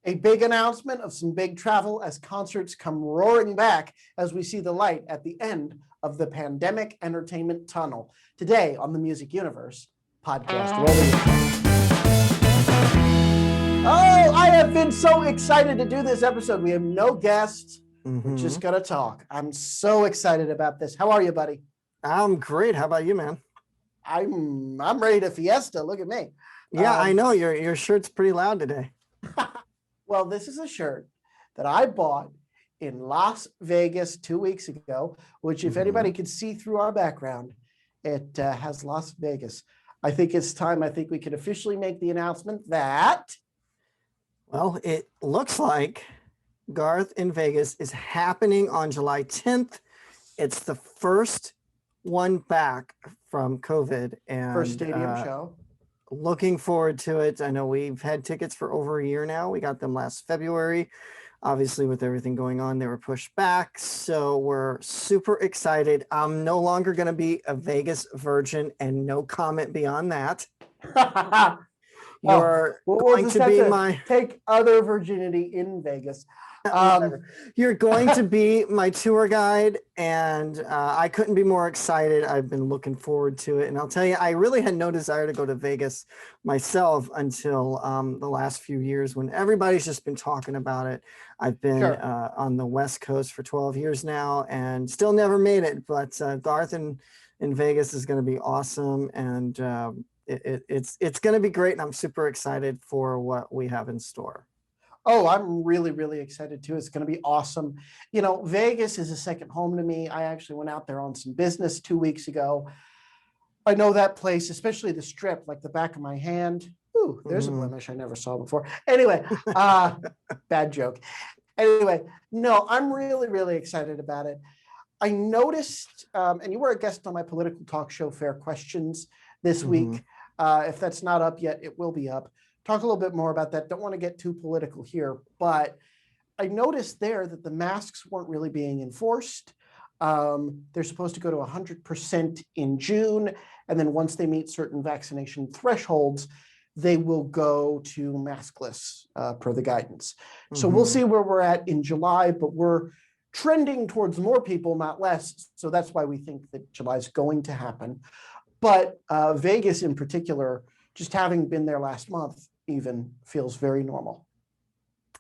A big announcement of some big travel as concerts come roaring back as we see the light at the end of the pandemic entertainment tunnel. Today on the Music Universe podcast. Oh, I have been so excited to do this episode. We have no guests. We're just going to talk. I'm so excited about this. How are you, buddy? I'm great. How about you, man? I'm ready to fiesta. Look at me. Yeah, I know your shirt's pretty loud today. Well, this is a shirt that I bought in Las Vegas 2 weeks ago, which if anybody could see through our background, it has Las Vegas. I think it's time. I think we can officially make the announcement that... Well, it looks like Garth in Vegas is happening on July 10th. It's the first one back from COVID. And first stadium show. Looking forward to it. I know we've had tickets for over a year now. We got them last February. Obviously, with everything going on, they were pushed back. So we're super excited. I'm no longer going to be a Vegas virgin and no comment beyond that. You're going to be my... Take other virginity in Vegas. You're going to be my tour guide, and I couldn't be more excited. I've been looking forward to it, and I'll tell you, I really had no desire to go to Vegas myself until the last few years when everybody's just been talking about it. I've been on the West Coast for 12 years now and still never made it, but Garth in Vegas is going to be awesome, and it's going to be great, and I'm super excited for what we have in store. Oh, I'm really, really excited too. It's going to be awesome. You know, Vegas is a second home to me. I actually went out there on some business 2 weeks ago. I know that place, especially the Strip, like the back of my hand. Ooh, there's a blemish I never saw before. Anyway, bad joke. Anyway, no, I'm really, really excited about it. I noticed, and you were a guest on my political talk show, Fair Questions, this week. If that's not up yet, it will be up. Talk a little bit more about that. Don't want to get too political here, but I noticed there that the masks weren't really being enforced. They're supposed to go to 100% in June, and then once they meet certain vaccination thresholds, they will go to maskless per the guidance. So we'll see where we're at in July, but we're trending towards more people, not less. So that's why we think that July is going to happen. But Vegas in particular, just having been there last month, even feels very normal.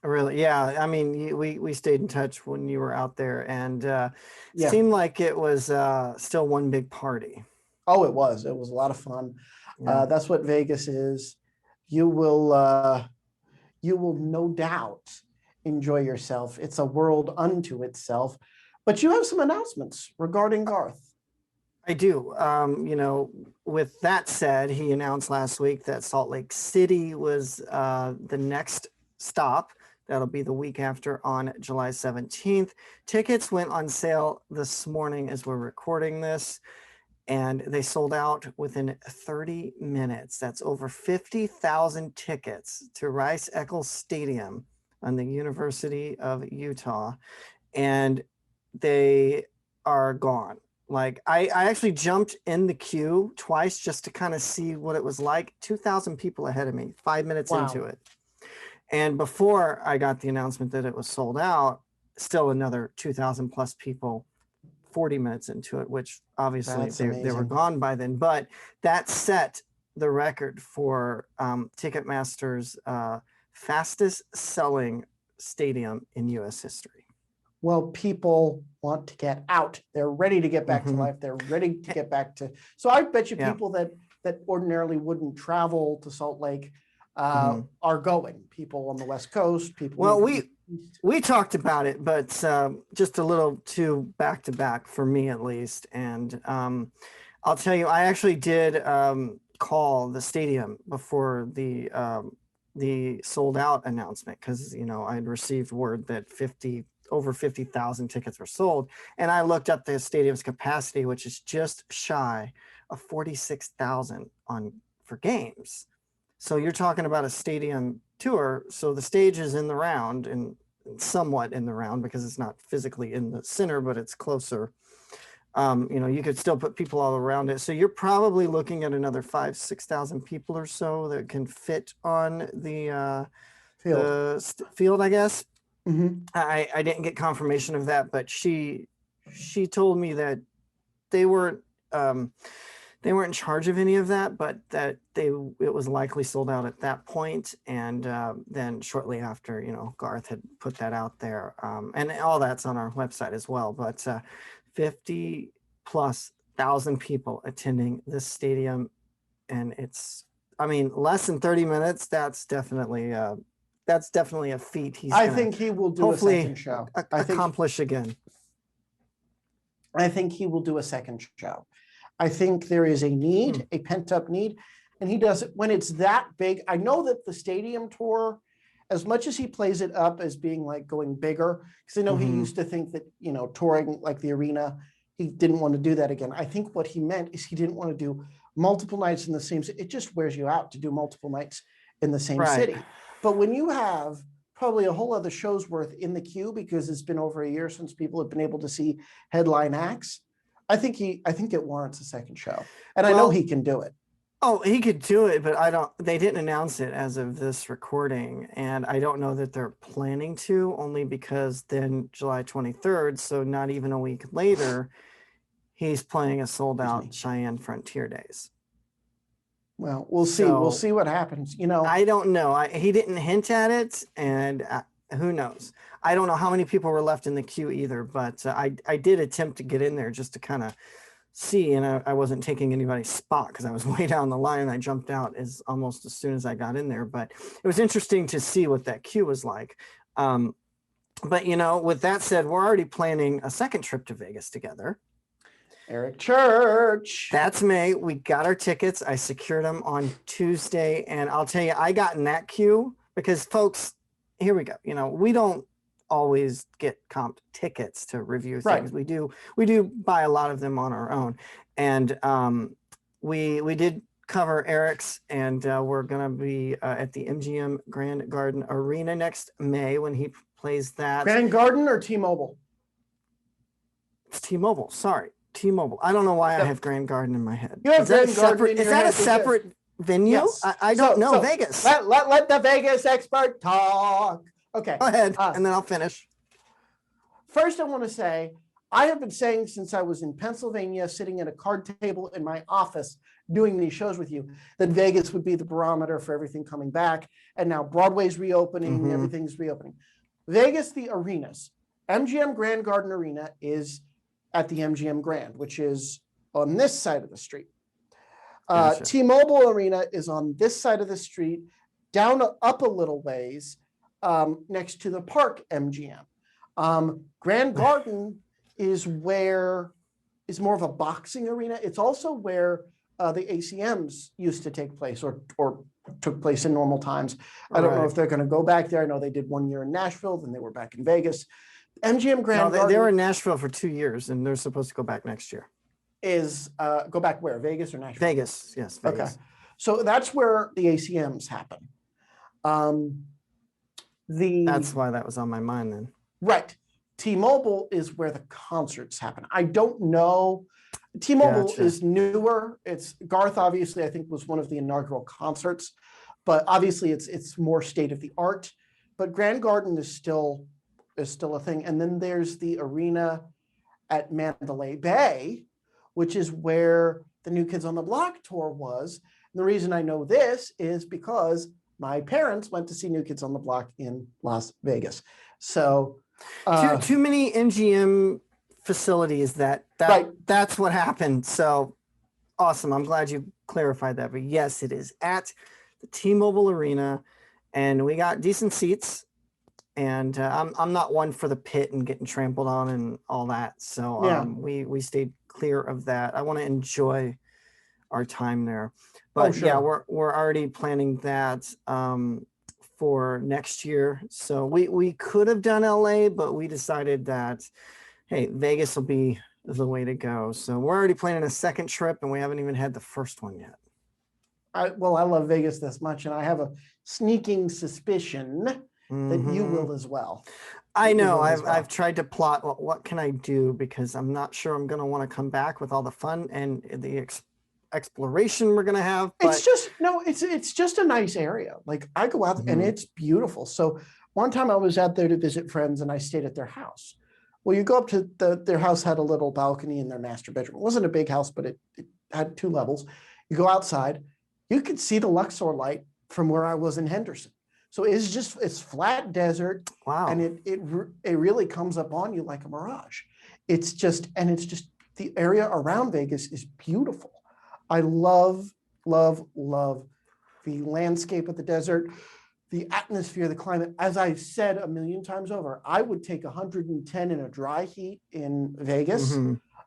Really? Yeah. I mean, we stayed in touch when you were out there, and it seemed like it was still one big party. Oh, it was. It was a lot of fun. Yeah. That's what Vegas is. You will no doubt enjoy yourself. It's a world unto itself. But you have some announcements regarding Garth. I do. You know, with that said, he announced last week that Salt Lake City was the next stop. That'll be the week after on July 17th. Tickets went on sale this morning as we're recording this, and they sold out within 30 minutes. That's over 50,000 tickets to Rice-Eccles Stadium on the University of Utah, and they are gone. Like I actually jumped in the queue twice just to kind of see what it was like. 2,000 people ahead of me, 5 minutes into it. And before I got the announcement that it was sold out, still another 2,000 plus people 40 minutes into it, which obviously they were gone by then. But that set the record for Ticketmaster's fastest selling stadium in U.S. history. Well, people want to get out. They're ready to get back to life. They're ready to get back to... So I bet you people that ordinarily wouldn't travel to Salt Lake are going. People on the West Coast, people... Well, we talked about it, but just a little too back-to-back for me at least. And I'll tell you, I actually did call the stadium before the sold out announcement because, you know, I had received word that over 50,000 tickets were sold. And I looked up the stadium's capacity, which is just shy of 46,000 for games. So you're talking about a stadium tour. So the stage is in the round and somewhat in the round because it's not physically in the center, but it's closer. You know, you could still put people all around it. So you're probably looking at another 5,000 to 6,000 people or so that can fit on the field, I guess. Mhm. I didn't get confirmation of that, but she told me that they weren't in charge of any of that, but that it was likely sold out at that point. And then shortly after, Garth had put that out there, and all that's on our website as well. But 50 plus thousand people attending this stadium, and it's, I mean, less than 30 minutes. That's definitely a feat. I think he will do a second show. Accomplish again. I think he will do a second show. I think there is a need, a pent-up need, and he does it when it's that big. I know that the stadium tour, as much as he plays it up as being like going bigger, because I know he used to think that, touring like the arena, he didn't want to do that again. I think what he meant is he didn't want to do multiple nights in the same city. It just wears you out to do multiple nights in the same city. But when you have probably a whole other show's worth in the queue, because it's been over a year since people have been able to see headline acts, I think it warrants a second show. And I know he can do it. Oh, he could do it, but they didn't announce it as of this recording. And I don't know that they're planning to, only because then July 23rd, so not even a week later, he's playing a sold out Cheyenne Frontier Days. Well, we'll see. We'll see what happens. I don't know. He didn't hint at it, and who knows? I don't know how many people were left in the queue either, but I did attempt to get in there just to kind of see, and I wasn't taking anybody's spot because I was way down the line, and I jumped out almost as soon as I got in there. But it was interesting to see what that queue was like. But with that said, we're already planning a second trip to Vegas together. Eric Church. That's May. We got our tickets. I secured them on Tuesday, and I'll tell you, I got in that queue because, folks, here we go. We don't always get comped tickets to review things. We do buy a lot of them on our own, and we did cover Eric's, and we're gonna be at the MGM Grand Garden Arena next May when he plays that. Grand Garden or T-Mobile? It's T-Mobile. Sorry. T-Mobile. I don't know why I have Grand Garden in my head. You have Grand Garden in your head. Is that a separate venue? Yes. I don't know. Vegas. Let the Vegas expert talk. Okay. Go ahead, and then I'll finish. First, I want to say, I have been saying since I was in Pennsylvania, sitting at a card table in my office, doing these shows with you, that Vegas would be the barometer for everything coming back. And now Broadway's reopening, everything's reopening. Vegas, the arenas. MGM Grand Garden Arena is at the MGM Grand, which is on this side of the street. Gotcha. T-Mobile Arena is on this side of the street, up a little ways, next to the Park MGM. Grand Garden is more of a boxing arena. It's also where the ACMs used to take place or took place in normal times. I don't know if they're going to go back there. I know they did 1 year in Nashville, then they were back in Vegas. MGM Grand Garden. They were in Nashville for 2 years, and they're supposed to go back next year. Go back where? Vegas or Nashville? Vegas, yes. Vegas. Okay, so that's where the ACMs happen. That's why that was on my mind then. Right. T-Mobile is where the concerts happen. I don't know. T-Mobile is newer. It's Garth, obviously, I think was one of the inaugural concerts, but obviously it's more state of the art. But Grand Garden is still a thing. And then there's the arena at Mandalay Bay, which is where the New Kids on the Block tour was. And the reason I know this is because my parents went to see New Kids on the Block in Las Vegas. So too many MGM facilities that's what happened. So awesome. I'm glad you clarified that. But yes, it is at the T-Mobile Arena, and we got decent seats. And I'm not one for the pit and getting trampled on and all that. So we stayed clear of that. I want to enjoy our time there. But yeah, we're already planning that for next year. So we could have done LA, but we decided that, hey, Vegas will be the way to go. So we're already planning a second trip, and we haven't even had the first one yet. I love Vegas this much, and I have a sneaking suspicion that you will as well. I know. I've tried to plot what can I do, because I'm not sure I'm going to want to come back with all the fun and the exploration we're going to have. But It's just no, it's just a nice area. Like I go out and it's beautiful. So one time I was out there to visit friends and I stayed at their house. Well, you go up to their house had a little balcony in their master bedroom. It wasn't a big house, but it had 2 levels. You go outside, you could see the Luxor light from where I was in Henderson. So it's flat desert. Wow. And it really comes up on you like a mirage. It's just the area around Vegas is beautiful. I love the landscape of the desert, the atmosphere, the climate. As I've said a million times over, I would take 110 in a dry heat in Vegas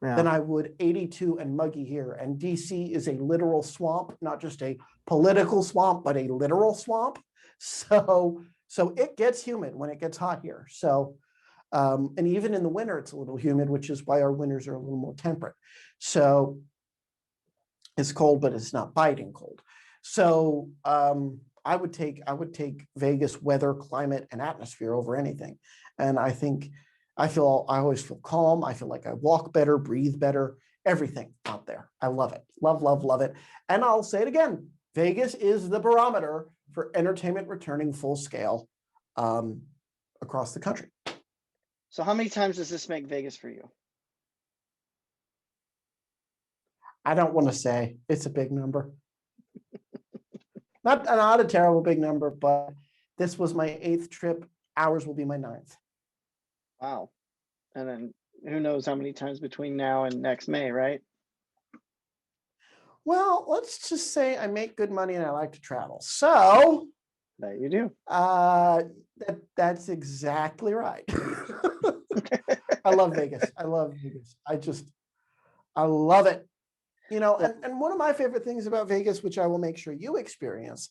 than I would 82 and muggy here. And DC is a literal swamp, not just a political swamp, but a literal swamp. So it gets humid when it gets hot here. So, and even in the winter, it's a little humid, which is why our winters are a little more temperate. So it's cold, but it's not biting cold. So I would take Vegas weather, climate, and atmosphere over anything. And I always feel calm. I feel like I walk better, breathe better, everything out there. I love it. Love it. And I'll say it again. Vegas is the barometer for entertainment returning full scale across the country. So how many times does this make Vegas for you? I don't want to say. It's a big number. Not a terrible big number, but this was my 8th trip. Ours will be my 9th. Wow. And then who knows how many times between now and next May, right? Well, let's just say I make good money and I like to travel. So That you do. that's exactly right. I love Vegas. I love it. You know, and one of my favorite things about Vegas, which I will make sure you experience,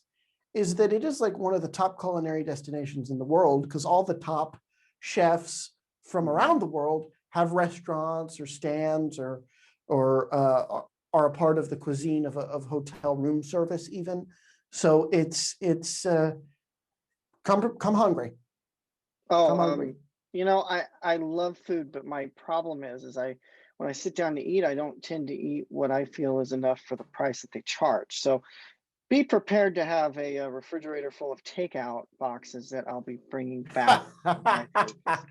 is that it is like one of the top culinary destinations in the world, because all the top chefs from around the world have restaurants or stands or are a part of the cuisine of hotel room service even. So it's come hungry. Oh, Come hungry. you know, I love food, but my problem is when I sit down to eat, I don't tend to eat what I feel is enough for the price that they charge. So be prepared to have a refrigerator full of takeout boxes that I'll be bringing back.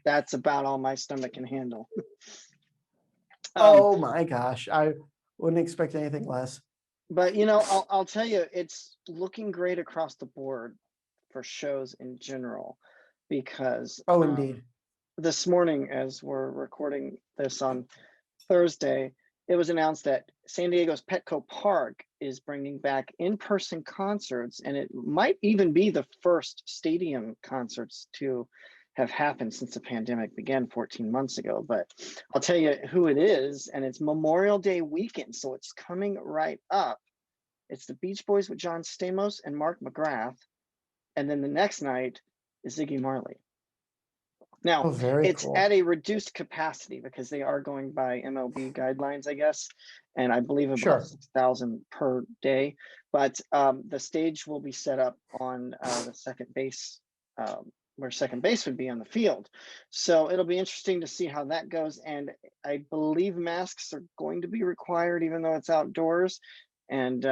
That's about all my stomach can handle. Oh my gosh, I wouldn't expect anything less. But you know, I'll tell you, it's looking great across the board for shows in general, because Indeed. This morning, as we're recording this on Thursday, it was announced that San Diego's Petco Park is bringing back in-person concerts, and it might even be the first stadium concerts to have happened since the pandemic began 14 months ago. But I'll tell you who it is, and it's Memorial Day weekend, so it's coming right up. It's the Beach Boys with John Stamos and Mark McGrath, and then the next night is Ziggy Marley. Now, it's cool. at a reduced capacity because they are going by MLB guidelines, I guess, and I believe about 6,000 per day. But the stage will be set up on the second base, where second base would be on the field. So it'll be interesting to see how that goes. And I believe masks are going to be required, even though it's outdoors. And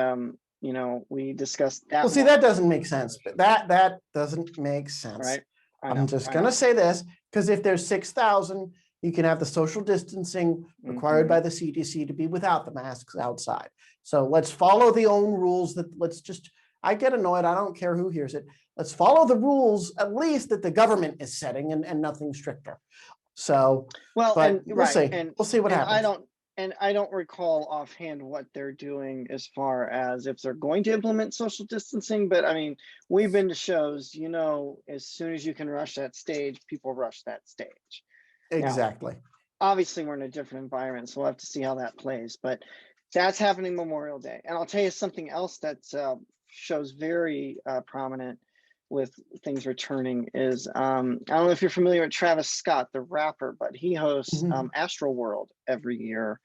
you know, we discussed that. Well, see, that doesn't make sense. But that doesn't make sense. Right. I'm just going to say this, because if there's 6,000, you can have the social distancing required by the CDC to be without the masks outside. So let's follow the own rules. I get annoyed. I don't care who hears it. Let's follow the rules, at least that the government is setting, and nothing stricter. So, well, we'll see. We'll see what happens. I don't recall offhand what they're doing as far as if they're going to implement social distancing, but I mean, we've been to shows, you know, as soon as you can rush that stage, people rush that stage. Exactly. Now, obviously, we're in a different environment, so we'll have to see how that plays, but that's happening Memorial Day. And I'll tell you something else that shows very prominent with things returning is, I don't know if you're familiar with Travis Scott, the rapper, but he hosts Astral World every year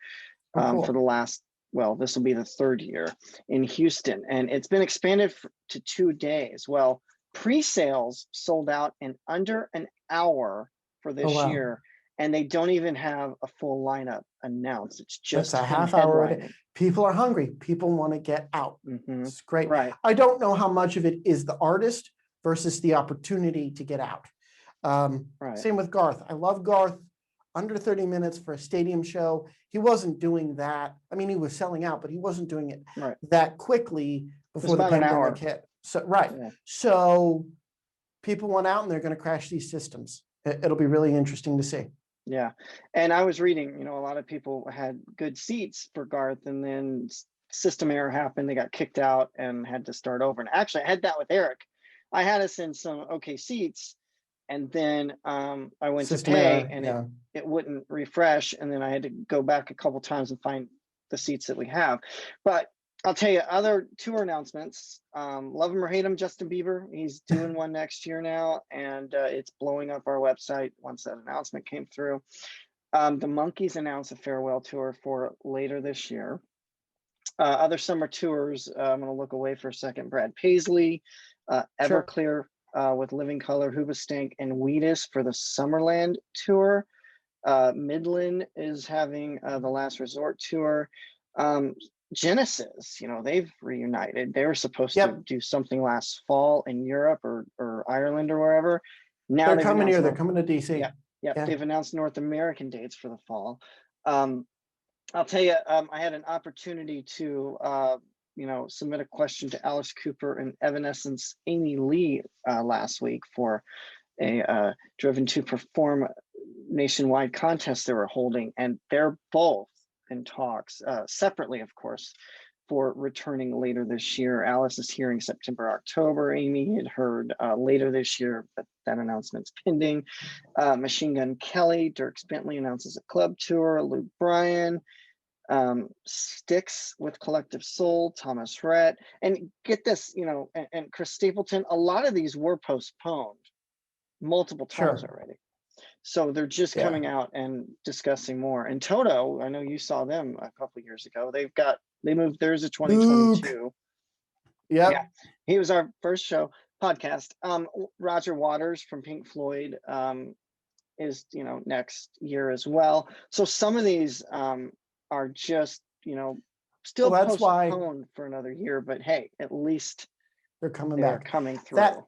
for the last, well, this will be the 3rd year in Houston, and it's been expanded to 2 days. Well, pre-sales sold out in under an hour for this year, and they don't even have a full lineup announced. It's just That's a him half hour. headlining. People are hungry. People want to get out. Mhm. It's great. Right. I don't know how much of it is the artist versus the opportunity to get out. Right. Same with Garth. I love Garth. Under 30 minutes for a stadium show. He wasn't doing that. I mean, he was selling out, but he wasn't doing it Right. that quickly before the about an hour. pandemic hit. So, right. Yeah. So people went out and they're going to crash these systems. It'll be really interesting to see. Yeah. And I was reading, a lot of people had good seats for Garth, and then system error happened. They got kicked out and had to start over. And actually, I had that with Eric. I had us in some okay seats, and then I went System to pay, error, and yeah. it wouldn't refresh, and then I had to go back a couple times and find the seats that we have. But I'll tell you other tour announcements. Love him or hate him, Justin Bieber. He's doing one next year now, and it's blowing up our website once that announcement came through. The Monkees announced a farewell tour for later this year. Other summer tours, I'm going to look away for a second. Brad Paisley, Sure. Everclear with Living Color, Hoobastank, and Wheatus for the Summerland tour. Midland is having the Last Resort tour. Genesis, they've reunited. They were supposed to do something last fall in Europe or Ireland or wherever. Now they're coming here. They're coming to DC. Yeah, they've announced North American dates for the fall. I'll tell you, I had an opportunity to submit a question to Alice Cooper and Evanescence Amy Lee last week for a Driven to Perform nationwide contest they were holding, and they're both in talks separately, of course, for returning later this year. Alice is hearing September, October. Amy had heard later this year, but that announcement's pending. Machine Gun Kelly, Dierks Bentley announces a club tour. Luke Bryan, Styx with Collective Soul, Thomas Rhett, and get this, and Chris Stapleton. A lot of these were postponed multiple times already. So they're just coming out and discussing more. And Toto, I know you saw them a couple of years ago. They moved theirs to 2022. Yeah, he was our first show podcast. Roger Waters from Pink Floyd is next year as well. So some of these are just still postponed for another year. But hey, at least they're coming back. Coming through.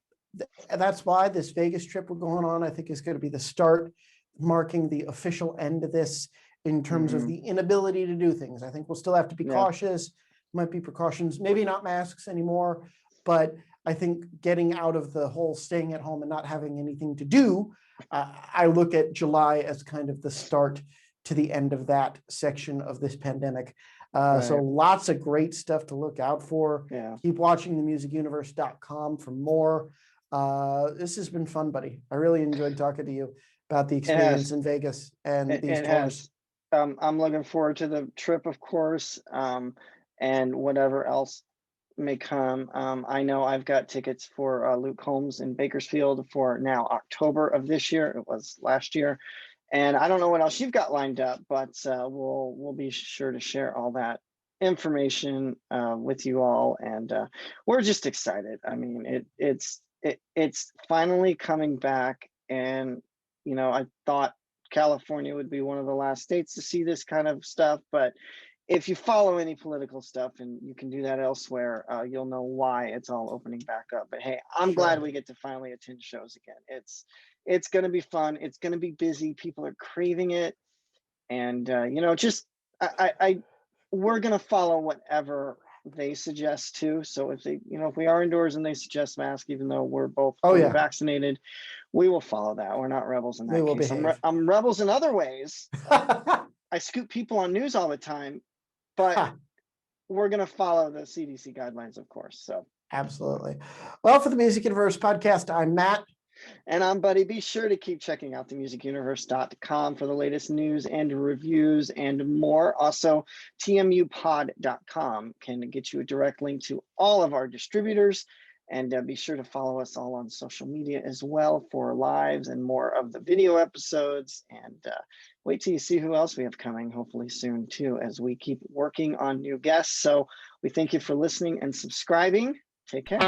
That's why this Vegas trip we're going on, I think, is going to be the start, marking the official end of this in terms of the inability to do things. I think we'll still have to be cautious. Might be precautions, maybe not masks anymore, but I think getting out of the whole staying at home and not having anything to do, I look at July as kind of the start to the end of that section of this pandemic. So lots of great stuff to look out for. Keep watching themusicuniverse.com for more. This has been fun, buddy. I really enjoyed talking to you about the experience in Vegas and these tours. I'm looking forward to the trip, of course, and whatever else may come. I know I've got tickets for Luke Combs in Bakersfield for now October of this year. It was last year. And I don't know what else you've got lined up, but we'll be sure to share all that information with you all. And we're just excited. I mean, it's finally coming back. And, I thought California would be one of the last states to see this kind of stuff. But if you follow any political stuff, and you can do that elsewhere, you'll know why it's all opening back up. But hey, I'm glad we get to finally attend shows again. It's going to be fun. It's going to be busy. People are craving it. And, we're going to follow whatever they suggest too. So if if we are indoors and they suggest masks, even though we're both fully vaccinated, we will follow that. We're not rebels in that case. I'm rebels in other ways. I scoop people on news all the time, but we're going to follow the CDC guidelines, of course. So absolutely. Well, for the Music Universe podcast, I'm Matt. And I'm Buddy. Be sure to keep checking out themusicuniverse.com for the latest news and reviews and more. Also, tmupod.com can get you a direct link to all of our distributors. And be sure to follow us all on social media as well for lives and more of the video episodes. And wait till you see who else we have coming, hopefully soon too, as we keep working on new guests. So we thank you for listening and subscribing. Take care.